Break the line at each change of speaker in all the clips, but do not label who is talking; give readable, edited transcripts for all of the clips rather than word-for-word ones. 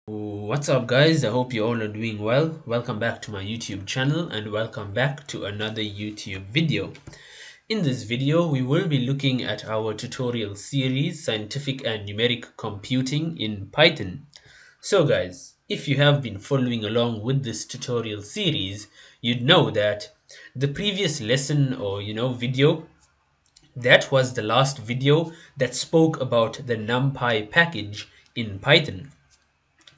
What's up, guys? I hope you all are doing well. Welcome back to my YouTube channel and welcome back to another YouTube video. In this video, we will be looking at our tutorial series, Scientific and Numeric Computing in Python. So guys, if you have been following along with this tutorial series, you'd know that the previous lesson or video, that was the last video that spoke about the NumPy package in Python.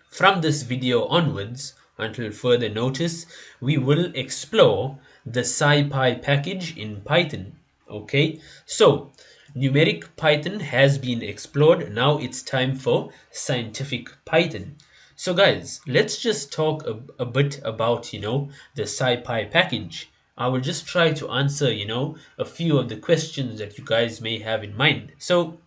From this video onwards, until further notice, we will explore the SciPy package in Python. Okay, so numeric Python has been explored. Now it's time for scientific Python. So guys, let's just talk a bit about, the SciPy package. I will just try to answer, a few of the questions that you guys may have in mind. So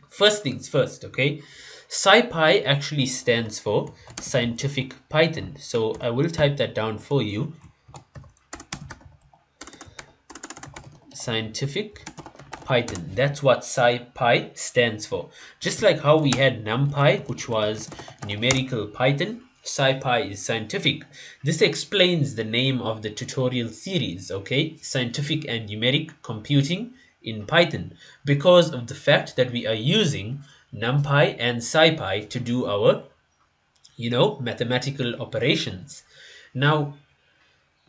first things first, okay? SciPy actually stands for Scientific Python. So I will type that down for you. Scientific Python. That's what SciPy stands for. Just like how we had NumPy, which was numerical Python, SciPy is scientific. This explains the name of the tutorial series, okay? Scientific and Numeric Computing in Python, because of the fact that we are using NumPy and SciPy to do our, mathematical operations. Now,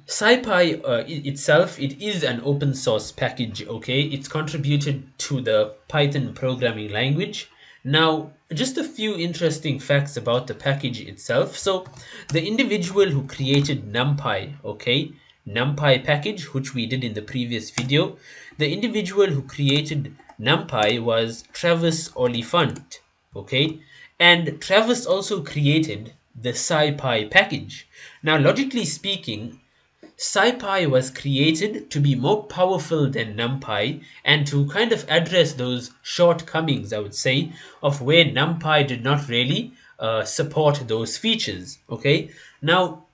SciPy itself, it is an open source package, okay? It's contributed to the Python programming language. Now, just a few interesting facts about the package itself. So, the individual who created NumPy, okay, NumPy package, which we did in the previous video, the individual who created NumPy was Travis Oliphant, okay? And Travis also created the SciPy package. Now, logically speaking, SciPy was created to be more powerful than NumPy and to kind of address those shortcomings, I would say, of where NumPy did not really support those features. Okay, now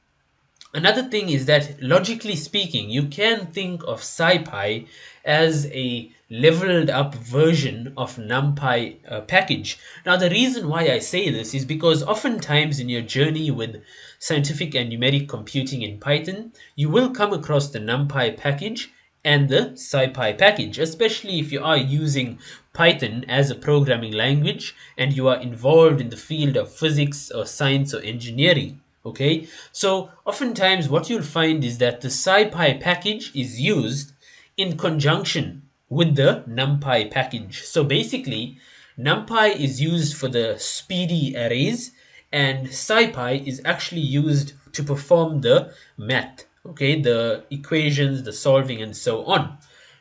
another thing is that logically speaking, you can think of SciPy as a leveled up version of NumPy package. Now, the reason why I say this is because oftentimes in your journey with scientific and numeric computing in Python, you will come across the NumPy package and the SciPy package, especially if you are using Python as a programming language and you are involved in the field of physics or science or engineering. Okay, so oftentimes what you'll find is that the SciPy package is used in conjunction with the NumPy package. So basically, NumPy is used for the speedy arrays and SciPy is actually used to perform the math, okay, the equations, the solving, and so on.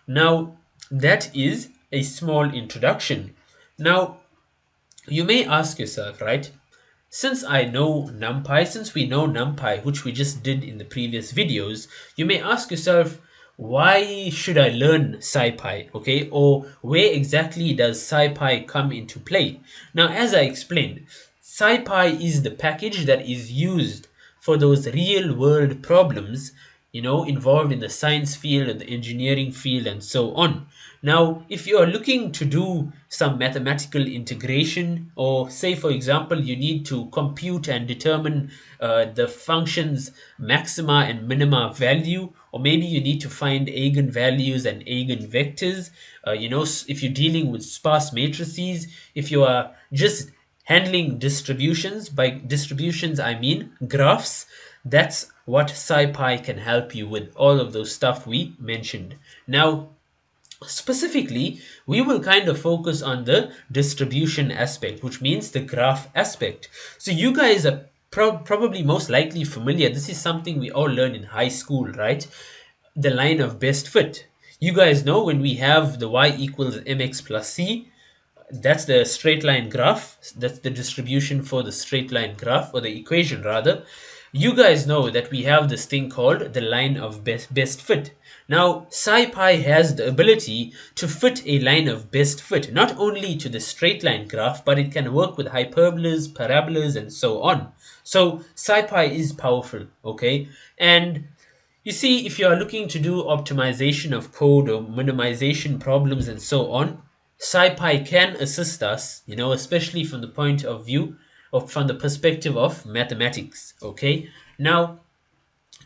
Now, that is a small introduction. Now, you may ask yourself, right? Since we know NumPy, which we just did in the previous videos, you may ask yourself, why should I learn SciPy, okay? Or where exactly does SciPy come into play? Now, as I explained, SciPy is the package that is used for those real world problems, involved in the science field and the engineering field and so on. Now, if you are looking to do some mathematical integration, or say, for example, you need to compute and determine the function's maxima and minima value, or maybe you need to find eigenvalues and eigenvectors, if you're dealing with sparse matrices, if you are just handling distributions, by distributions I mean graphs, that's what SciPy can help you with, all of those stuff we mentioned. Now, specifically, we will kind of focus on the distribution aspect, which means the graph aspect. So you guys are probably most likely familiar. This is something we all learn in high school, right? The line of best fit. You guys know when we have the y equals mx plus c, that's the straight line graph. That's the distribution for the straight line graph, or the equation rather. You guys know that we have this thing called the line of best fit. Now, SciPy has the ability to fit a line of best fit, not only to the straight line graph, but it can work with hyperbolas, parabolas, and so on. So, SciPy is powerful, okay? And you see, if you are looking to do optimization of code or minimization problems and so on, SciPy can assist us, especially from the point of view or from the perspective of mathematics. Okay, now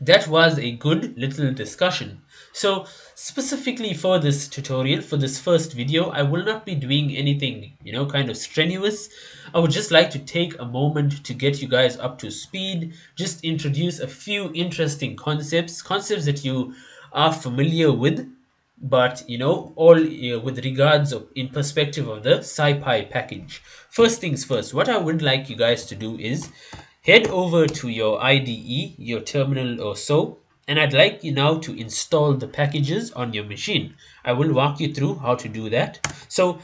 that was a good little discussion. So specifically for this tutorial, for this first video, I will not be doing anything, kind of strenuous. I would just like to take a moment to get you guys up to speed, just introduce a few interesting concepts that you are familiar with, but all with regards in perspective of the SciPy package. First things first, what I would like you guys to do is head over to your IDE, your terminal or so, and I'd like you now to install the packages on your machine. I will walk you through how to do that. So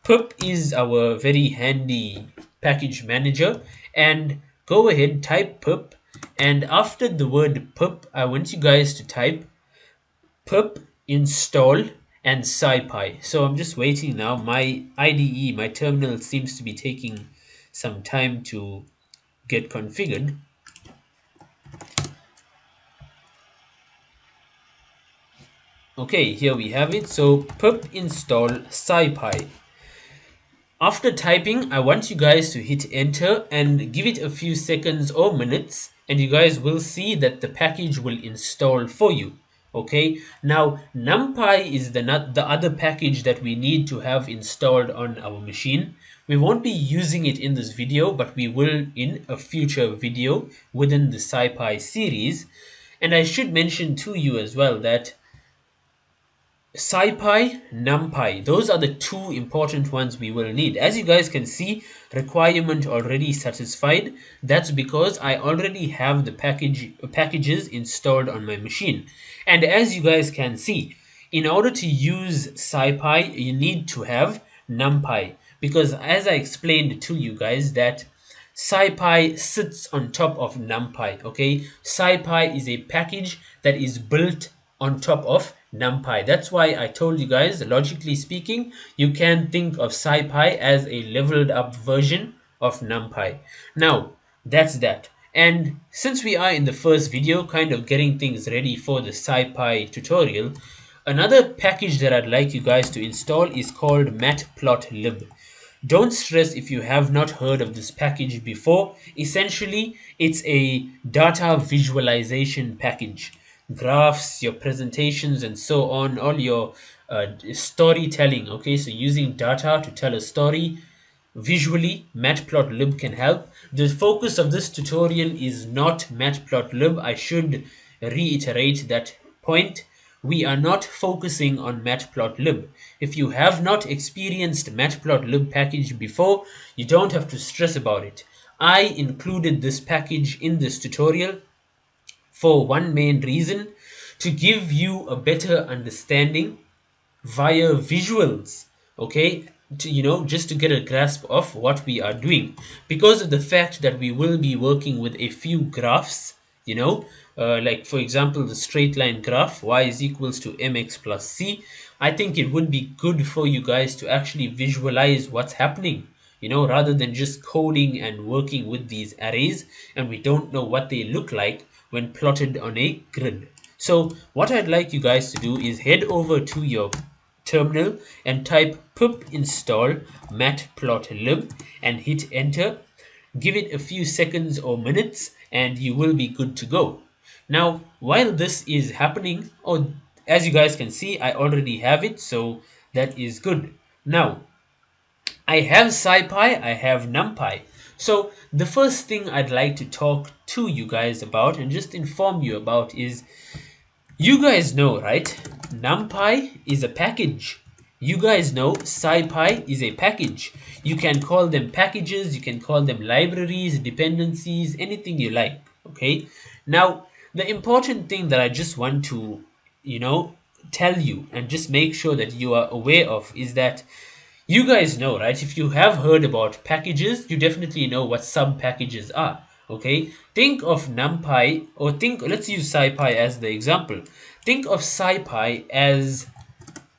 pip is our very handy package manager, and go ahead, type pip, and after the word pip, I want you guys to type pip install and SciPy. So I'm just waiting now. My IDE, my terminal seems to be taking some time to get configured. Okay, here we have it. So pip install SciPy. After typing, I want you guys to hit enter and give it a few seconds or minutes, and you guys will see that the package will install for you. Okay, now NumPy is the other package that we need to have installed on our machine. We won't be using it in this video, but we will in a future video within the SciPy series. And I should mention to you as well that SciPy, NumPy, those are the two important ones we will need. As you guys can see, requirement already satisfied. That's because I already have the packages installed on my machine. And as you guys can see, in order to use SciPy, you need to have NumPy. Because as I explained to you guys that SciPy sits on top of NumPy, okay? SciPy is a package that is built on top of NumPy. That's why I told you guys, logically speaking, you can think of SciPy as a leveled up version of NumPy. Now, that's that. And since we are in the first video, kind of getting things ready for the SciPy tutorial, another package that I'd like you guys to install is called matplotlib. Don't stress if you have not heard of this package before. Essentially, it's a data visualization package. Graphs, your presentations, and so on, all your storytelling. Okay, so using data to tell a story visually, matplotlib can help. The focus of this tutorial is not matplotlib. I should reiterate that point. We are not focusing on matplotlib. If you have not experienced matplotlib package before, you don't have to stress about it. I included this package in this tutorial for one main reason: to give you a better understanding via visuals, okay, to just to get a grasp of what we are doing, because of the fact that we will be working with a few graphs, like for example the straight line graph y is equals to mx plus c. I think it would be good for you guys to actually visualize what's happening, rather than just coding and working with these arrays and we don't know what they look like when plotted on a grid. So what I'd like you guys to do is head over to your terminal and type pip install matplotlib and hit enter. Give it a few seconds or minutes and you will be good to go. Now while this is happening, as you guys can see, I already have it, so that is good. Now I have SciPy, I have NumPy. So the first thing I'd like to talk to you guys about and just inform you about is, you guys know, right? NumPy is a package. You guys know SciPy is a package. You can call them packages, you can call them libraries, dependencies, anything you like, okay? Now, the important thing that I just want to, tell you and just make sure that you are aware of is that you guys know, right? If you have heard about packages, you definitely know what sub packages are. Okay, think of NumPy, or let's use SciPy as the example. Think of SciPy as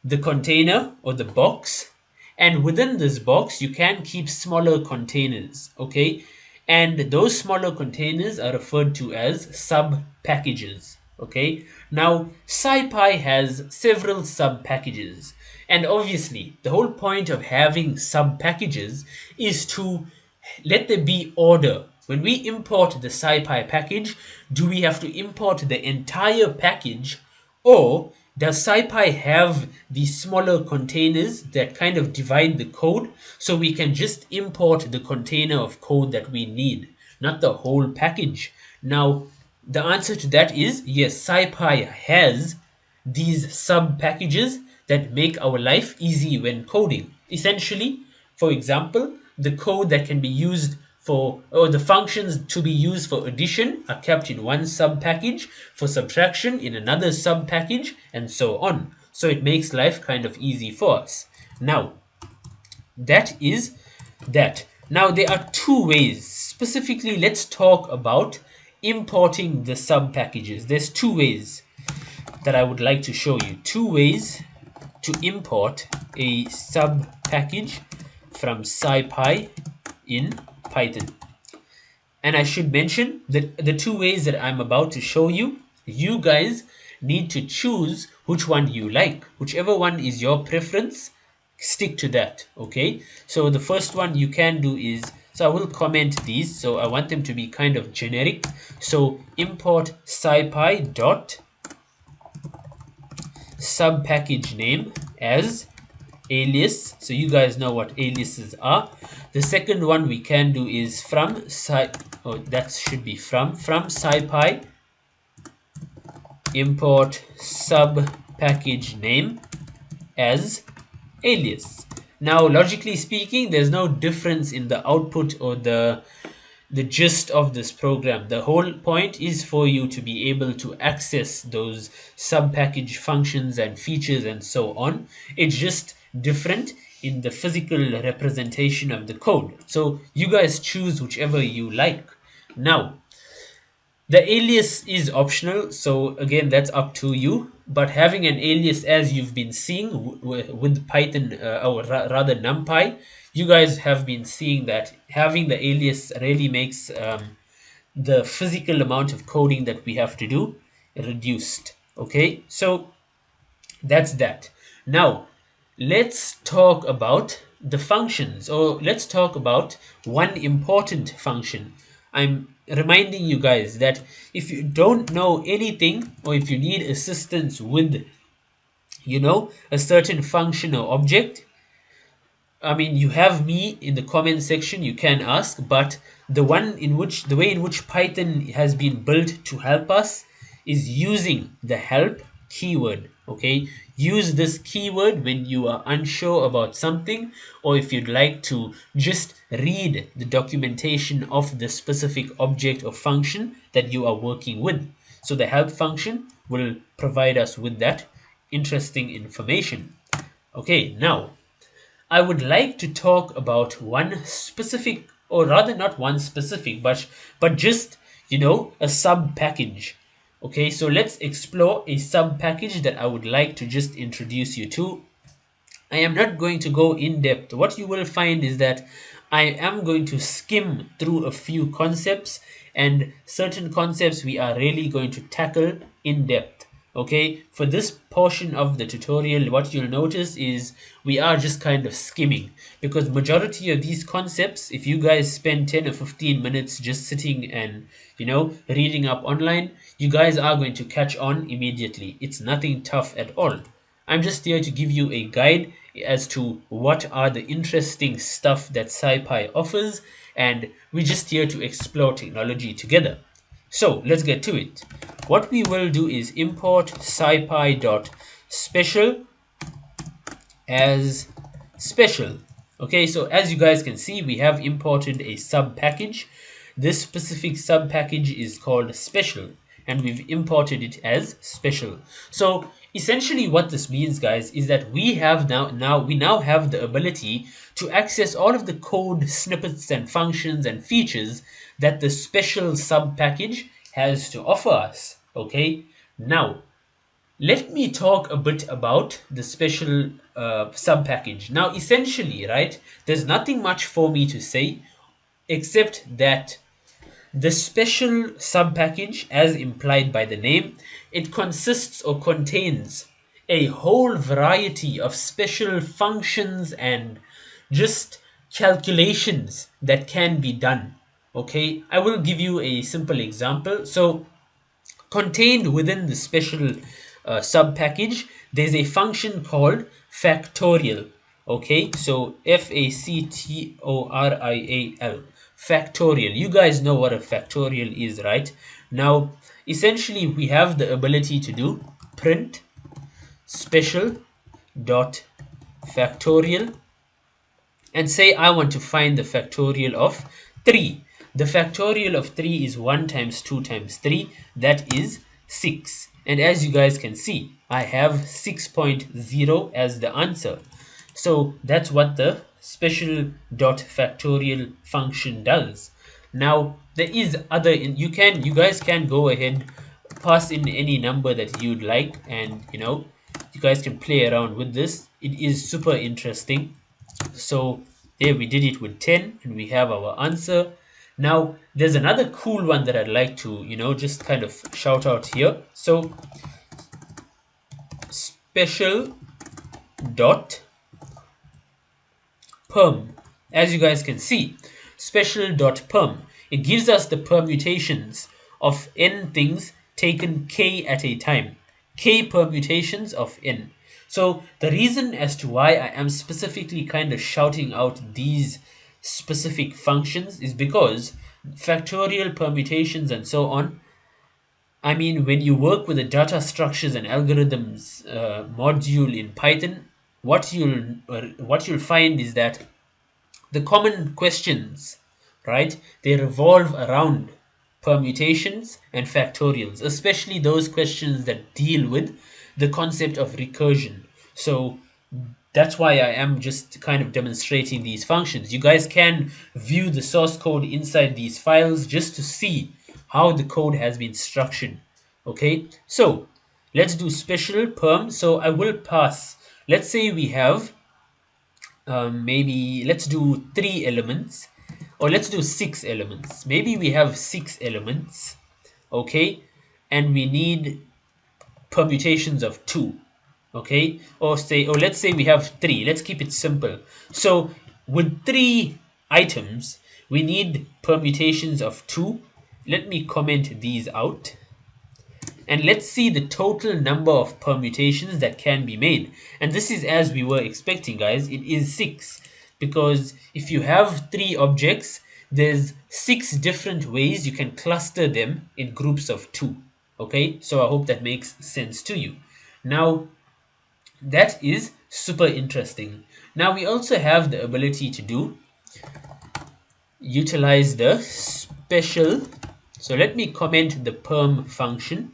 the container or the box, and within this box you can keep smaller containers, okay? And those smaller containers are referred to as sub packages, okay? Now SciPy has several sub packages, and obviously the whole point of having sub packages is to let there be order. When we import the SciPy package, do we have to import the entire package, or does SciPy have these smaller containers that kind of divide the code so we can just import the container of code that we need, not the whole package? Now, the answer to that is yes, SciPy has these sub packages that make our life easy when coding. Essentially, for example, the code that can be used for, or the functions to be used for addition are kept in one sub package, for subtraction in another sub package, and so on. So it makes life kind of easy for us. Now, that is that. Now, there are two ways. Specifically, let's talk about importing the sub packages. There's two ways that I would like to show you. Two ways to import a sub package from SciPy in Python. And I should mention that the two ways that I'm about to show you, you guys need to choose which one you like. Whichever one is your preference, stick to that, okay? So the first one you can do is, so I will comment these, so I want them to be kind of generic. So import SciPy dot sub package name as alias, so you guys know what aliases are. The second one we can do is from that should be from SciPy import sub package name as alias. Now, logically speaking, there's no difference in the output or the gist of this program. The whole point is for you to be able to access those sub-package functions and features and so on. It's just different in the physical representation of the code. So you guys choose whichever you like. Now, the alias is optional, so again, that's up to you. But having an alias, as you've been seeing with Python, or rather NumPy, you guys have been seeing that having the alias really makes the physical amount of coding that we have to do reduced. Okay, so that's that. Now, let's talk about the functions, or let's talk about one important function. I'm reminding you guys that if you don't know anything, or if you need assistance with, a certain function or object, I mean, you have me in the comment section, you can ask, but the way in which Python has been built to help us is using the help keyword. Okay, use this keyword when you are unsure about something, or if you'd like to just read the documentation of the specific object or function that you are working with. So the help function will provide us with that interesting information. Okay, now I would like to talk about one specific, or rather not one specific, but just, a sub package. Okay, so let's explore a sub package that I would like to just introduce you to. I am not going to go in depth. What you will find is that I am going to skim through a few concepts, and certain concepts we are really going to tackle in depth. Okay, for this portion of the tutorial, what you'll notice is we are just kind of skimming, because majority of these concepts, if you guys spend 10 or 15 minutes just sitting and reading up online, you guys are going to catch on immediately. It's nothing tough at all. I'm just here to give you a guide as to what are the interesting stuff that SciPy offers, and we're just here to explore technology together. So let's get to it. What we will do is import SciPy.special as special. Okay, so as you guys can see, we have imported a sub package. This specific sub package is called special, and we've imported it as special. So essentially what this means, guys, is that we now have the ability to access all of the code snippets and functions and features that the special sub package has to offer us. Okay, now let me talk a bit about the special sub package. Now essentially, right, there's nothing much for me to say except that the special sub-package, as implied by the name, it consists or contains a whole variety of special functions and just calculations that can be done. Okay, I will give you a simple example. So contained within the special sub package, there's a function called factorial. Okay, so factorial, factorial. You guys know what a factorial is, right? Now, essentially, we have the ability to do print special dot factorial and say I want to find the factorial of 3. The factorial of 3 is 1 times 2 times 3, that is 6. And as you guys can see, I have 6.0 as the answer. So that's what the special dot factorial function does. Now there is other you guys can go ahead, pass in any number that you'd like, and you guys can play around with this. It is super interesting. So there we did it with 10 and we have our answer. Now there's another cool one that I'd like to, just kind of shout out here. So special dot perm. As you guys can see, special dot perm. It gives us the permutations of n things taken k at a time. K permutations of n. So the reason as to why I am specifically kind of shouting out these specific functions is because factorial permutations and so on, I mean, when you work with the data structures and algorithms module in Python, what you'll find is that the common questions, right, they revolve around permutations and factorials, especially those questions that deal with the concept of recursion. So that's why I am just kind of demonstrating these functions. You guys can view the source code inside these files just to see how the code has been structured. Okay, so let's do special perm. So I will pass. Let's say we have maybe let's do 3 elements, or let's do 6 elements. Maybe we have 6 elements, okay, and we need permutations of 2, okay, or let's say we have 3. Let's keep it simple. So with 3 items we need permutations of 2. Let me comment these out and let's see the total number of permutations that can be made. And this is as we were expecting, guys. It is 6, because if you have 3 objects, there's 6 different ways you can cluster them in groups of 2. Okay, so I hope that makes sense to you. Now that is super interesting. Now we also have the ability to utilize the special. So let me comment the perm function,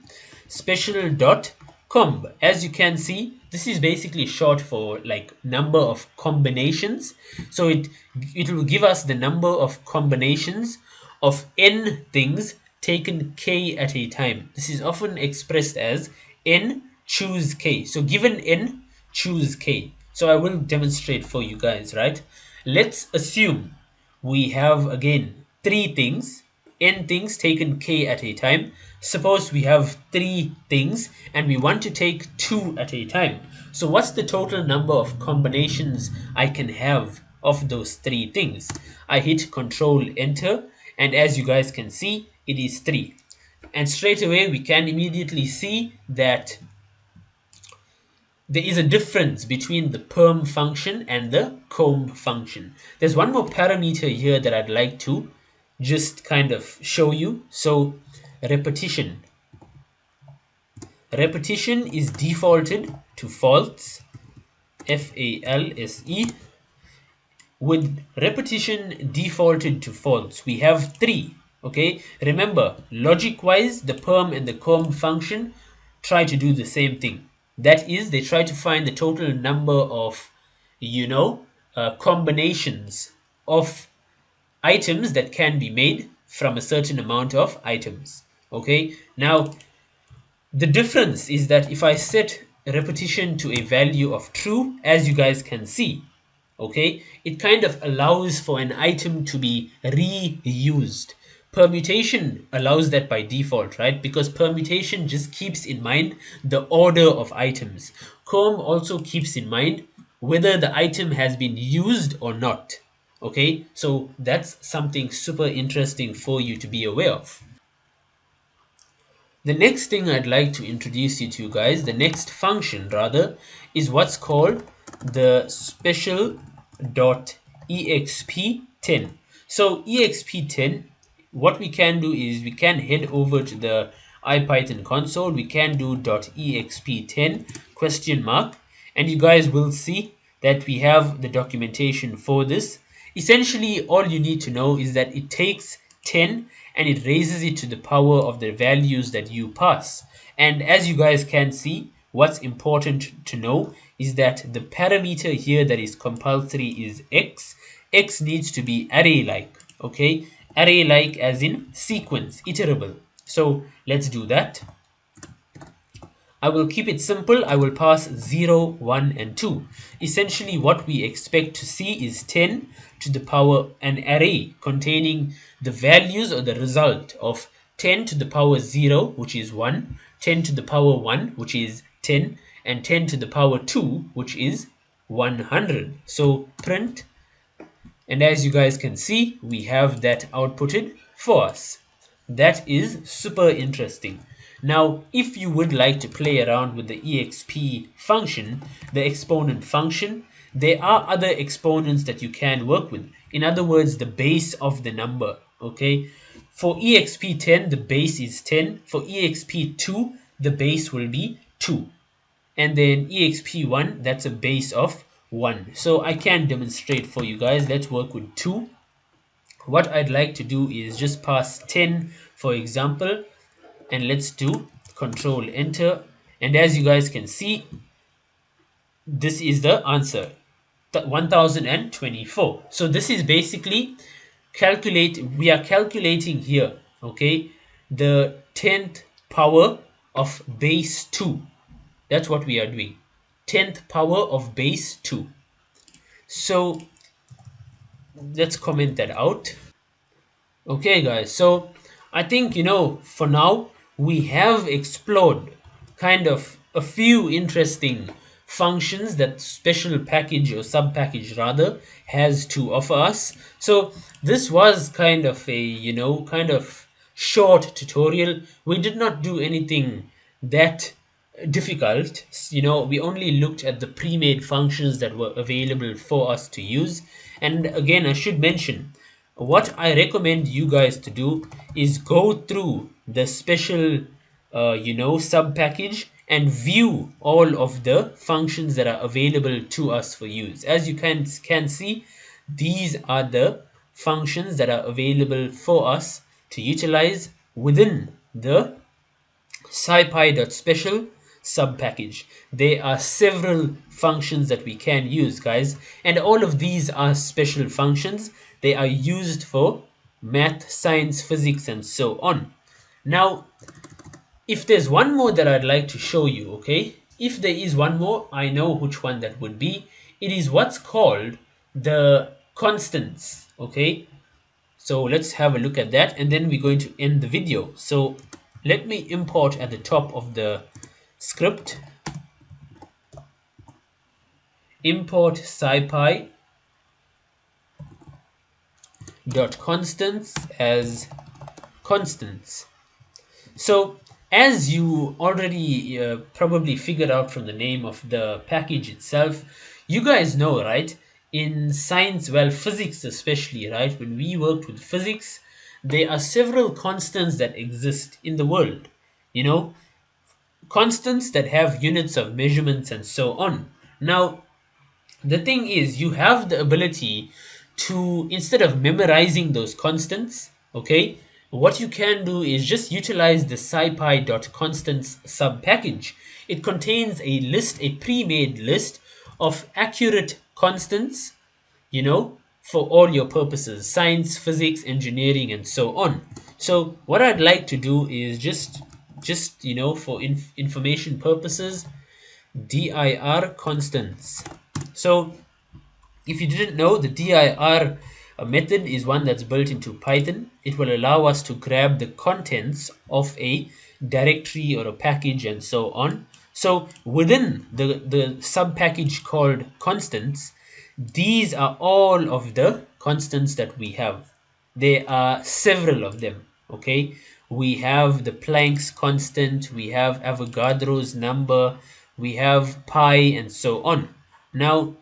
special dot comb. As you can see, this is basically short for like number of combinations. So it will give us the number of combinations of n things taken k at a time. This is often expressed as n choose k. So given n, choose k. So I will demonstrate for you guys, right? Let's assume we have again 3 things, n things taken k at a time. Suppose we have 3 things and we want to take 2 at a time. So what's the total number of combinations I can have of those 3 things? I hit Control Enter, and as you guys can see, it is 3. And straight away we can immediately see that there is a difference between the perm function and the comb function. There's one more parameter here that I'd like to just kind of show you. So repetition. Repetition is defaulted to false, FALSE. With repetition defaulted to false, we have 3. Okay, remember, logic wise, the perm and the comb function try to do the same thing. That is, they try to find the total number of combinations of items that can be made from a certain amount of items. Okay, now the difference is that if I set repetition to a value of true, as you guys can see, okay, it kind of allows for an item to be reused. Permutation allows that by default, right? Because permutation just keeps in mind the order of items. Comb also keeps in mind whether the item has been used or not. Okay, so that's something super interesting for you to be aware of. The next thing I'd like to introduce you to, guys, the next function rather, is what's called the special.exp10. So exp10, what we can do is we can head over to the IPython console. We can do .exp10 question mark, and you guys will see that we have the documentation for this. Essentially, all you need to know is that it takes 10 and it raises it to the power of the values that you pass. And as you guys can see, what's important to know is that the parameter here that is compulsory is x. X needs to be array-like, okay? Array-like as in sequence, iterable. So let's do that. I will keep it simple. I will pass 0, 1, and 2. Essentially, what we expect to see is 10 to the power an array containing the values or the result of 10 to the power 0, which is 1, 10 to the power 1, which is 10, and 10 to the power 2, which is 100. So print, and as you guys can see, we have that outputted for us. That is super interesting. Now, if you would like to play around with the exp function, the exponent function, there are other exponents that you can work with. In other words, the base of the number, okay? For exp10, the base is 10. For exp2, the base will be 2. And then exp1, that's a base of 1. So I can demonstrate for you guys. Let's work with 2. What I'd like to do is just pass 10, for example, and let's do control enter. And as you guys can see, this is the answer, 1024. So this is basically we are calculating here, okay, the 10th power of base 2. That's what we are doing, 10th power of base 2. So let's comment that out. Okay, guys, so I think, for now, we have explored kind of a few interesting functions that special package or sub package rather has to offer us. So this was kind of a, kind of short tutorial. We did not do anything that difficult. We only looked at the pre-made functions that were available for us to use. And again, I should mention, what I recommend you guys to do is go through the special sub package and view all of the functions that are available to us for use. As you can see, these are the functions that are available for us to utilize within the SciPy.special subpackage. There are several functions that we can use, guys, and all of these are special functions. They are used for math, science, physics, and so on. Now, if there's one more that I'd like to show you, okay, if there is one more, I know which one that would be. It is what's called the constants, okay. So let's have a look at that, and then we're going to end the video. So let me import at the top of the script, import SciPy dot constants as constants. So as you already probably figured out from the name of the package itself, you guys know, right? In science, well, physics especially, right? When we worked with physics, there are several constants that exist in the world, you know, constants that have units of measurements and so on. Now, the thing is, you have the ability to, instead of memorizing those constants, okay, what you can do is just utilize the scipy.constants subpackage. It contains a list, a pre-made list of accurate constants, for all your purposes, science, physics, engineering, and so on. So what I'd like to do is just for information purposes, dir constants. So if you didn't know, the dir method is one that's built into Python. It will allow us to grab the contents of a directory or a package and so on. So within the sub package called constants, these are all of the constants that we have. There are several of them, okay? We have the Planck's constant, we have Avogadro's number, we have pi, and so on. Now,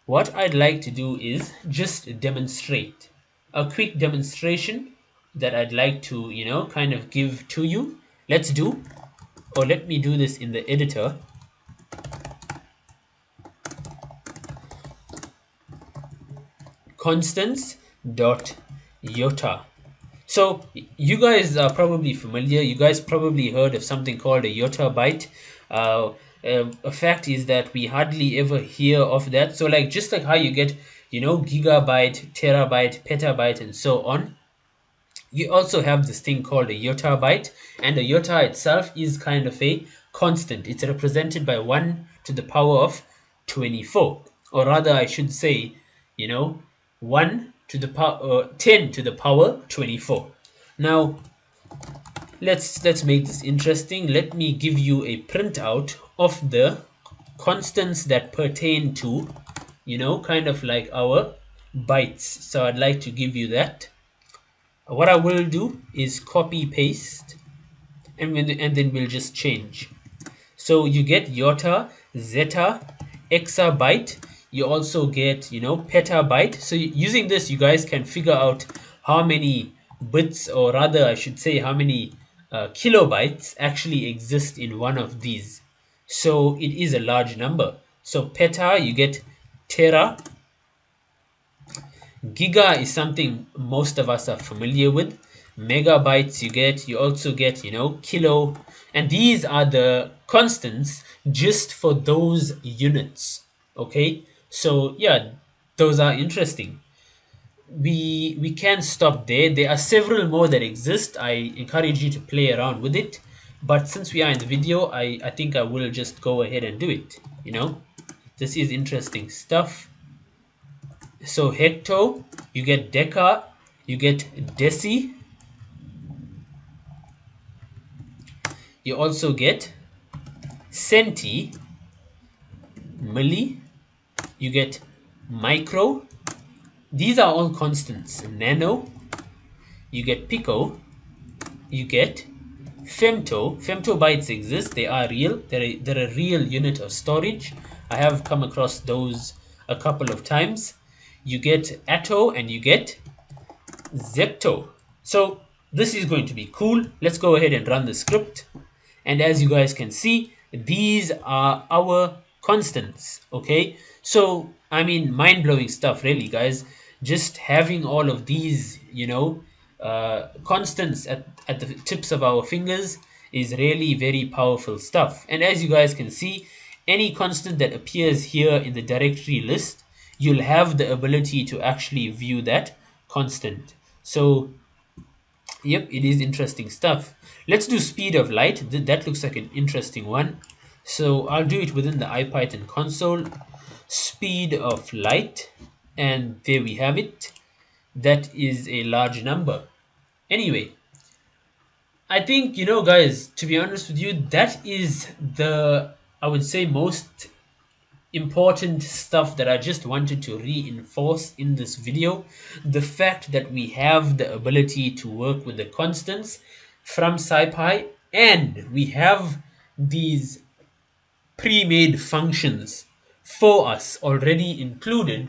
what I'd like to do is just demonstrate a quick demonstration that I'd like to, kind of give to you. Let's do, or let me do this in the editor. Constants dot iota. So you guys are probably familiar. You guys probably heard of something called a iota byte. A fact is that we hardly ever hear of that. So like just like how you get, gigabyte, terabyte, petabyte, and so on. You also have this thing called a iota byte, and the iota itself is kind of a constant. It's represented by 1 to the power of 24, or rather I should say, 1 to the power 10 to the power 24. Now let's make this interesting. Let me give you a printout of the constants that pertain to, kind of like our bytes. So I'd like to give you that. What I will do is copy paste, and then we'll just change. So you get iota, zeta, exabyte. You also get, petabyte. So using this, you guys can figure out how many bits, or rather I should say how many kilobytes actually exist in one of these. So it is a large number. So peta, you get tera. Giga is something most of us are familiar with. Megabytes you also get, kilo. And these are the constants just for those units. Okay? So yeah, those are interesting. We can stop there. There are several more that exist. I encourage you to play around with it. But since we are in the video, I think I will just go ahead and do it. This is interesting stuff. So hecto, you get deca, you get deci, you also get centi, milli, you get micro. These are all constants. Nano, you get pico, you get femto. Femtobytes exist. They are real. They're a real unit of storage. I have come across those a couple of times. You get atto and you get zepto. So this is going to be cool. Let's go ahead and run the script. And as you guys can see, these are our constants. Okay, so I mean, mind-blowing stuff, really, guys. Just having all of these, constants at the tips of our fingers is really very powerful stuff. And as you guys can see, any constant that appears here in the directory list, you'll have the ability to actually view that constant. So yep, it is interesting stuff. Let's do speed of light. That looks like an interesting one. So I'll do it within the IPython console. Speed of light. And there we have it. That is a large number. Anyway, I think, guys, to be honest with you, that is the, I would say, most important stuff that I just wanted to reinforce in this video. The fact that we have the ability to work with the constants from SciPy, and we have these pre-made functions for us already included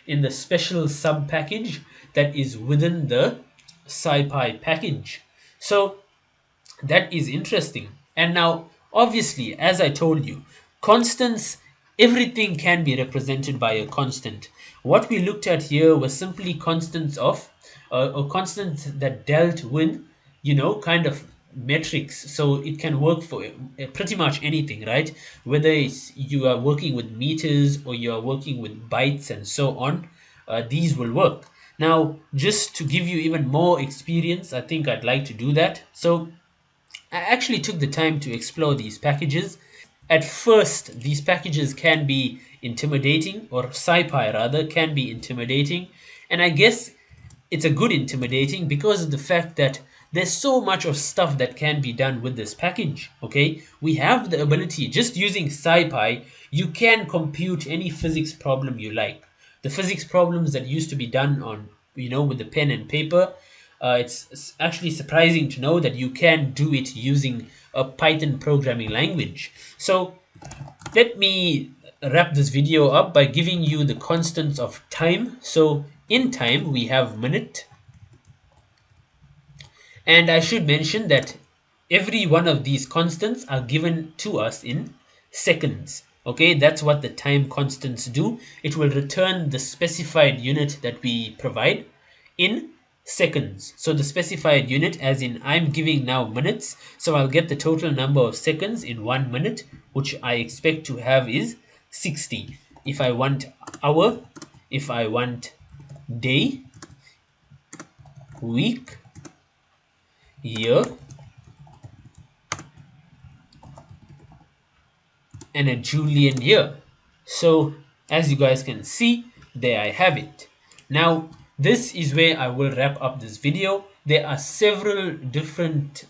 in the special sub package that is within the SciPy package. So that is interesting. And now, obviously, as I told you, constants, everything can be represented by a constant. What we looked at here was simply constants of, or constants that dealt with, kind of metrics. So it can work for pretty much anything, right? Whether it's you are working with meters or you are working with bytes and so on, these will work. Now, just to give you even more experience, I think I'd like to do that. So I actually took the time to explore these packages. At first, these packages can be intimidating, or SciPy rather, can be intimidating. And I guess it's a good intimidating because of the fact that there's so much of stuff that can be done with this package. Okay, we have the ability, just using SciPy, you can compute any physics problem you like. The physics problems that used to be done on, with the pen and paper, it's actually surprising to know that you can do it using a Python programming language. So let me wrap this video up by giving you the constants of time. So in time, we have minute, and I should mention that every one of these constants are given to us in seconds. Okay, that's what the time constants do. It will return the specified unit that we provide in seconds. So the specified unit, as in I'm giving now minutes, so I'll get the total number of seconds in 1 minute, which I expect to have is 60. If I want hour, if I want day, week, year, and a Julian year. So as you guys can see, there I have it. Now this is where I will wrap up this video. There are several different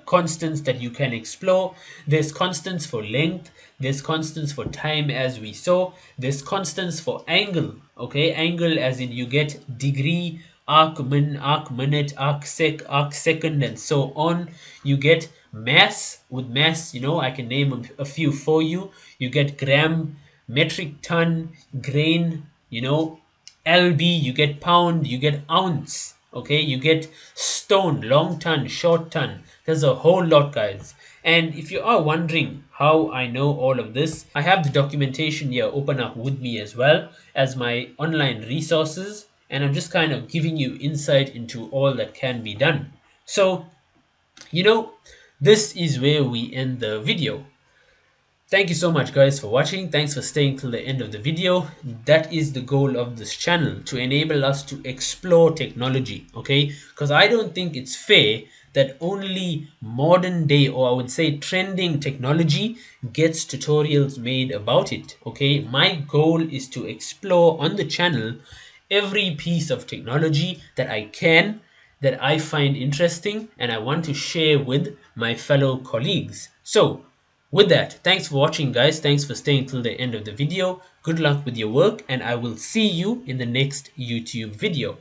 constants that you can explore. There's constants for length, there's constants for time, as we saw, there's constants for angle. Okay, angle as in you get degree, arc min, arc minute, arc sec, arc second, and so on. You get mass. With mass, I can name a few for you. You get gram, metric ton, grain, lb, you get pound, you get ounce. Okay, you get stone, long ton, short ton. There's a whole lot, guys. And if you are wondering how I know all of this, I have the documentation here open up with me as well as my online resources, and I'm just kind of giving you insight into all that can be done. So this is where we end the video. Thank you so much, guys, for watching. Thanks for staying till the end of the video. That is the goal of this channel, to enable us to explore technology, okay? Because I don't think it's fair that only modern day, or I would say trending technology, gets tutorials made about it, okay? My goal is to explore on the channel every piece of technology that I can, that I find interesting, and I want to share with my fellow colleagues. So with that, thanks for watching, guys. Thanks for staying till the end of the video. Good luck with your work, and I will see you in the next YouTube video.